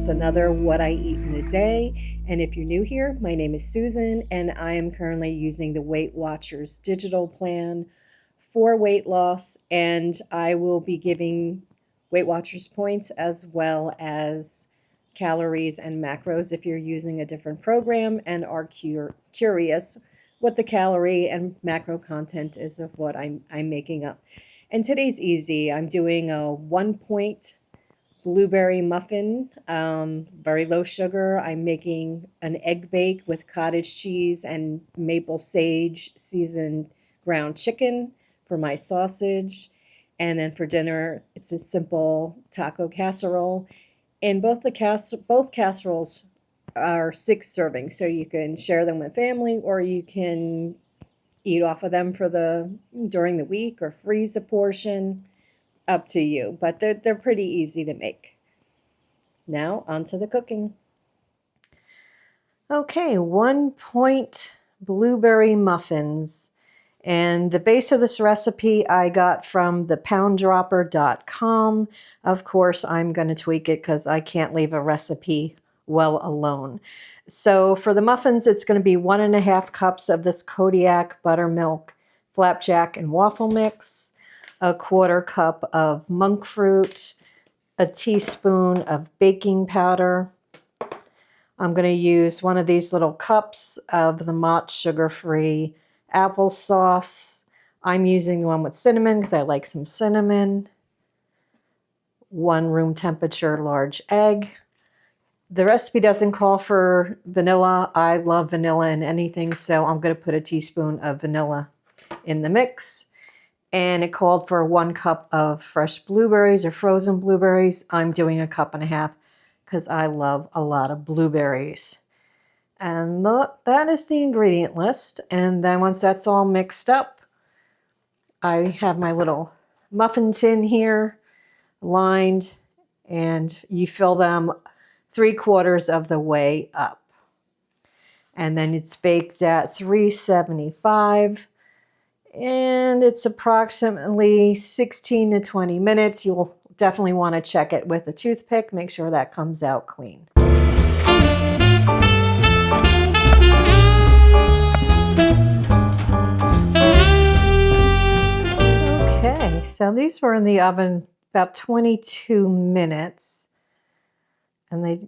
is another What I Eat in a Day. And if you're new here, my name is Susan, and I am currently using the Weight Watchers digital plan for weight loss. And I will be giving Weight Watchers points as well as calories and macros if you're using a different program and are curious what the calorie and macro content is of what I'm making up. And today's easy. I'm doing a 1 point blueberry muffin, very low sugar. I'm making an egg bake with cottage cheese and maple sage seasoned ground chicken for my sausage. And then for dinner, it's a simple taco casserole. And both casseroles are 6 servings, so you can share them with family, or you can eat off of them for the during the week or freeze a portion, up to you, but they're pretty easy to make. Now on to the cooking. Okay, 1 point blueberry muffins. And the base of this recipe I got from thepounddropper.com. Of course, I'm going to tweak it because I can't leave a recipe well alone. So for the muffins, it's going to be 1.5 cups of this Kodiak buttermilk flapjack and waffle mix, a 1/4 cup of monk fruit, a teaspoon of baking powder. I'm going to use one of these little cups of the Mott sugar-free applesauce. I'm using the one with cinnamon because I like some cinnamon. 1 room temperature large egg. The recipe doesn't call for vanilla. I love vanilla in anything, so I'm going to put a teaspoon of vanilla in the mix. And it called for 1 cup of fresh blueberries or frozen blueberries. I'm doing 1.5 cups because I love a lot of blueberries. And that is the ingredient list. And then once that's all mixed up, I have my little muffin tin here lined, and you fill them 3/4 of the way up. And then it's baked at 375. And it's approximately 16 to 20 minutes. You'll definitely want to check it with a toothpick. Make sure that comes out clean. Okay, so these were in the oven about 22 minutes. And I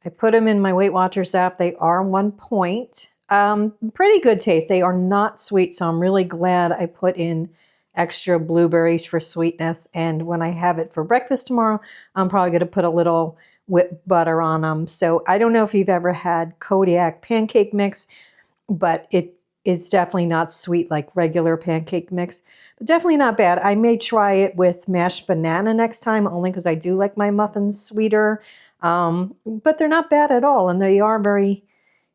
put them in my Weight Watchers app. They are 1 point. Pretty good taste. They are not sweet, so I'm really glad I put in extra blueberries for sweetness. And when I have it for breakfast tomorrow, I'm probably going to put a little whipped butter on them. So I don't know if you've ever had Kodiak pancake mix, but it's definitely not sweet like regular pancake mix, but definitely not bad. I may try it with mashed banana next time, only because I do like my muffins sweeter. But they're not bad at all, and they are very,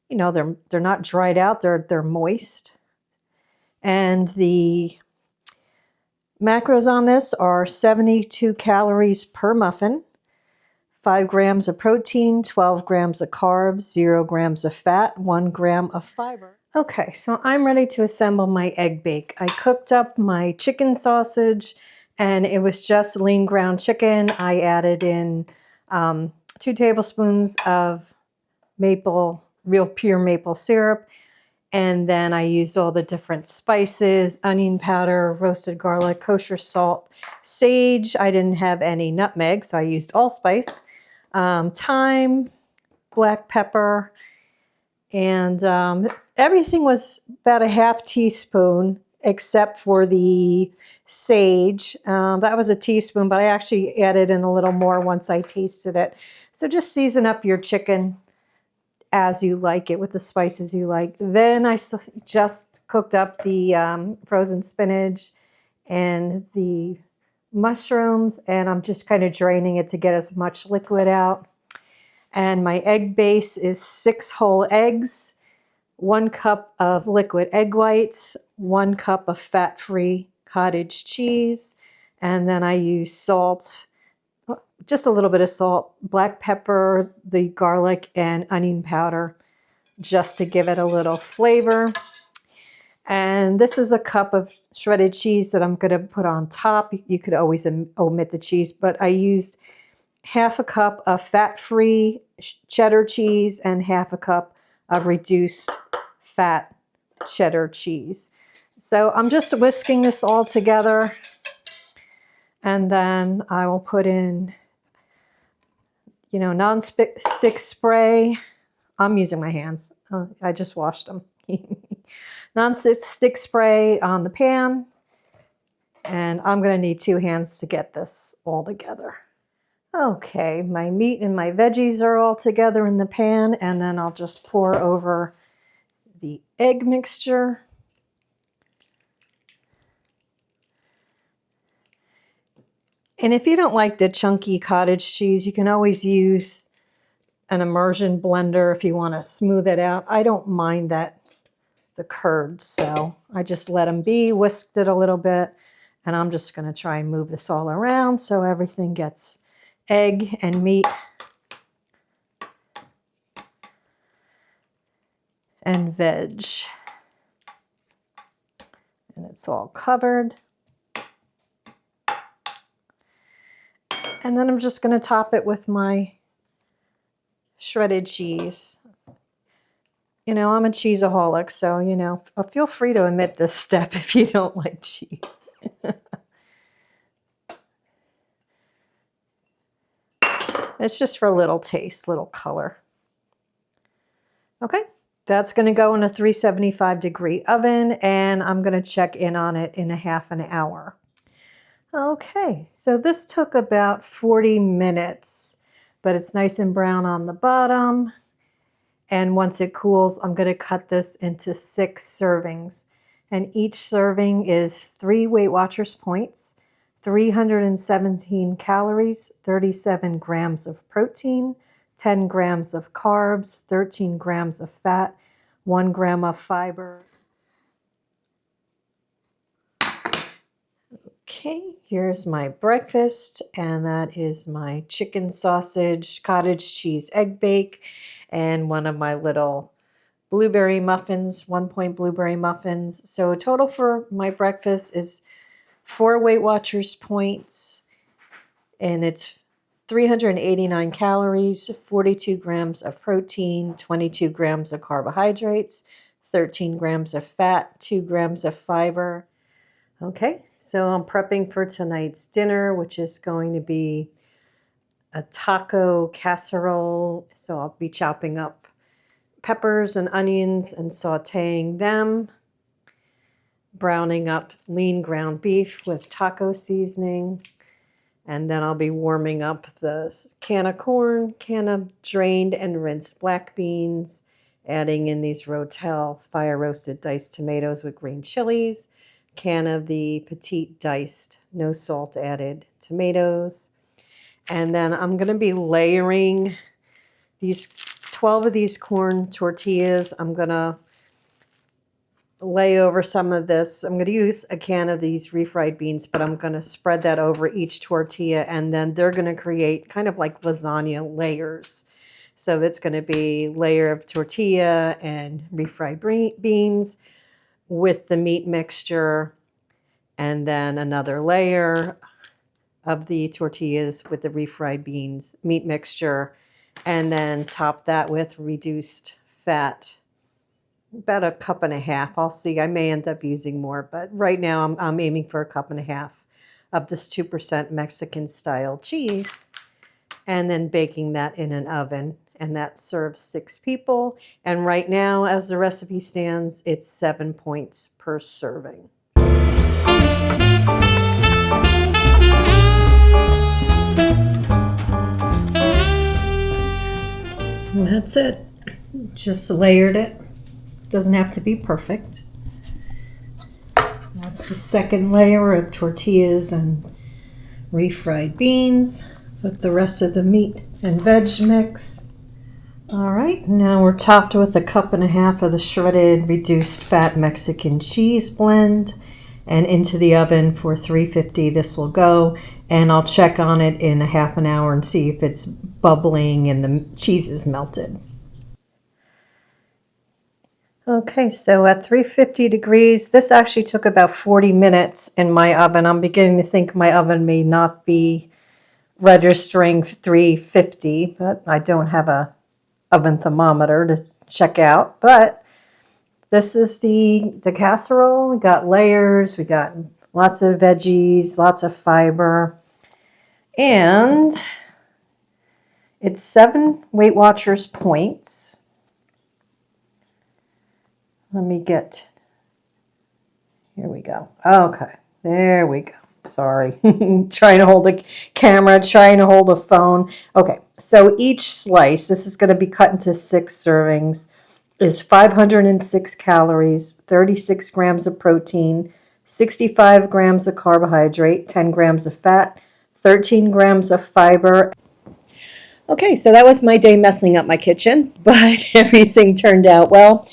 they're not dried out. They're moist. And the macros on this are 72 calories per muffin, 5 grams of protein, 12 grams of carbs, 0 grams of fat, 1 gram of fiber. Okay, so I'm ready to assemble my egg bake. I cooked up my chicken sausage, and it was just lean ground chicken. I added in 2 tablespoons of real pure maple syrup. And then I used all the different spices, onion powder, roasted garlic, kosher salt, sage. I didn't have any nutmeg, so I used allspice, thyme, black pepper, and everything was about a 1/2 teaspoon except for the sage. That was a teaspoon, but I actually added in a little more once I tasted it. So just season up your chicken as you like it with the spices you like. Then I just cooked up the frozen spinach and the mushrooms, and I'm just kind of draining it to get as much liquid out. And my egg base is 6 whole eggs, 1 cup of liquid egg whites, 1 cup of fat-free cottage cheese, and then I use salt, just a little bit of salt, black pepper, the garlic, and onion powder, just to give it a little flavor. And this is a cup of shredded cheese that I'm going to put on top. You could always omit the cheese, but I used 1/2 cup of fat-free cheddar cheese and half a cup of reduced fat cheddar cheese. So I'm just whisking this all together, and then I will put in, non-stick spray. I'm using my hands. I just washed them. Non-stick spray on the pan, and I'm going to need 2 hands to get this all together. Okay, my meat and my veggies are all together in the pan, and then I'll just pour over the egg mixture. And if you don't like the chunky cottage cheese, you can always use an immersion blender if you want to smooth it out. I don't mind the curds, so I just let them be, whisked it a little bit, and I'm just going to try and move this all around so everything gets egg and meat and veg. And it's all covered. And then I'm just going to top it with my shredded cheese. I'm a cheeseaholic, so, feel free to omit this step if you don't like cheese. It's just for a little taste, little color. Okay, that's going to go in a 375-degree oven, and I'm going to check in on it in a half an hour. Okay, so this took about 40 minutes, but it's nice and brown on the bottom. And once it cools, I'm going to cut this into 6 servings. And each serving is 3 Weight Watchers points, 317 calories, 37 grams of protein, 10 grams of carbs, 13 grams of fat, 1 gram of fiber. Okay, here's my breakfast, and that is my chicken sausage, cottage cheese egg bake, and one of my little blueberry muffins, 1-point blueberry muffins. So a total for my breakfast is 4 Weight Watchers points, and it's 389 calories, 42 grams of protein, 22 grams of carbohydrates, 13 grams of fat, 2 grams of fiber. Okay, so I'm prepping for tonight's dinner, which is going to be a taco casserole. So I'll be chopping up peppers and onions and sauteing them, browning up lean ground beef with taco seasoning, and then I'll be warming up the can of corn, can of drained and rinsed black beans, adding in these Rotel fire roasted diced tomatoes with green chilies, can of the petite diced, no salt added tomatoes. And then I'm going to be layering these 12 of these corn tortillas. I'm going to lay over some of this. I'm going to use a can of these refried beans, but I'm going to spread that over each tortilla, and then they're going to create kind of like lasagna layers. So it's going to be layer of tortilla and refried beans with the meat mixture, and then another layer of the tortillas with the refried beans, meat mixture, and then top that with reduced fat, about 1.5 cups. I'll see, I may end up using more, but right now I'm aiming for 1.5 cups of this 2% Mexican style cheese, and then baking that in an oven. And that serves 6 people. And right now, as the recipe stands, it's 7 points per serving. And that's it. Just layered it. Doesn't have to be perfect. That's the second layer of tortillas and refried beans with the rest of the meat and veg mix. All right, now we're topped with 1.5 cups of the shredded reduced fat Mexican cheese blend, and into the oven for 350 this will go, and I'll check on it in a half an hour and see if it's bubbling and the cheese is melted. Okay, so at 350 degrees, this actually took about 40 minutes in my oven. I'm beginning to think my oven may not be registering 350, but I don't have a oven thermometer to check out, but this is the casserole. We got layers, we got lots of veggies, lots of fiber, and it's 7 Weight Watchers points. Let me get, here we go. Okay, there we go. Sorry, trying to hold the camera, trying to hold a phone. Okay, so each slice, this is going to be cut into 6 servings, is 506 calories, 36 grams of protein, 65 grams of carbohydrate, 10 grams of fat, 13 grams of fiber. Okay, so that was my day messing up my kitchen, but everything turned out well.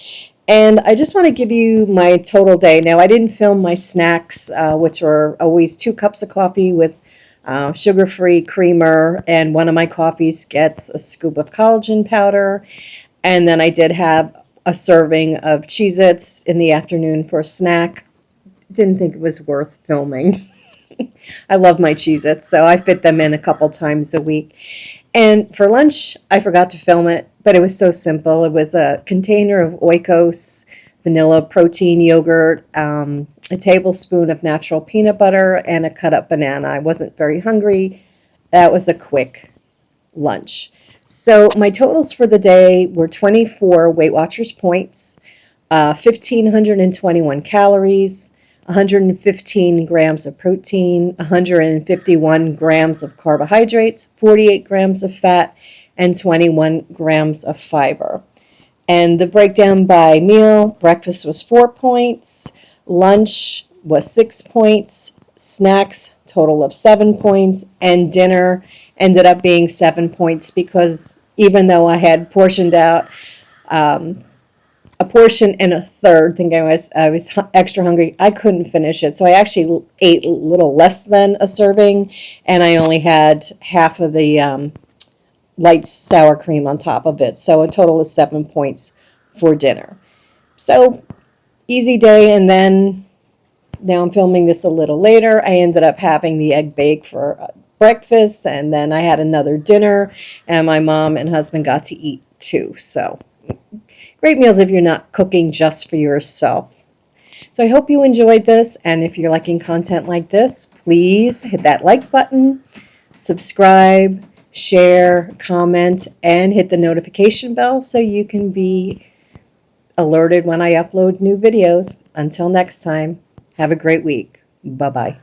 And I just want to give you my total day. Now, I didn't film my snacks, which are always 2 cups of coffee with sugar-free creamer, and one of my coffees gets a scoop of collagen powder. And then I did have a serving of Cheez-Its in the afternoon for a snack. Didn't think it was worth filming. I love my Cheez-Its, so I fit them in a couple times a week. And for lunch, I forgot to film it, but it was so simple. It was a container of Oikos vanilla protein yogurt, a tablespoon of natural peanut butter, and a cut up banana. I wasn't very hungry. That was a quick lunch. So my totals for the day were 24 Weight Watchers points, 1,521 calories, 115 grams of protein, 151 grams of carbohydrates, 48 grams of fat, and 21 grams of fiber. And the breakdown by meal, breakfast was 4 points, lunch was 6 points, snacks, total of 7 points, and dinner ended up being 7 points because even though I had portioned out a portion and a third, thinking I was extra hungry, I couldn't finish it. So I actually ate a little less than a serving, and I only had half of the light sour cream on top of it. So a total of 7 points for dinner. So easy day, and then now I'm filming this a little later. I ended up having the egg bake for breakfast, and then I had another dinner, and my mom and husband got to eat too. So great meals if you're not cooking just for yourself. So I hope you enjoyed this, and if you're liking content like this, please hit that like button, subscribe, share, comment, and hit the notification bell so you can be alerted when I upload new videos. Until next time, have a great week. Bye-bye.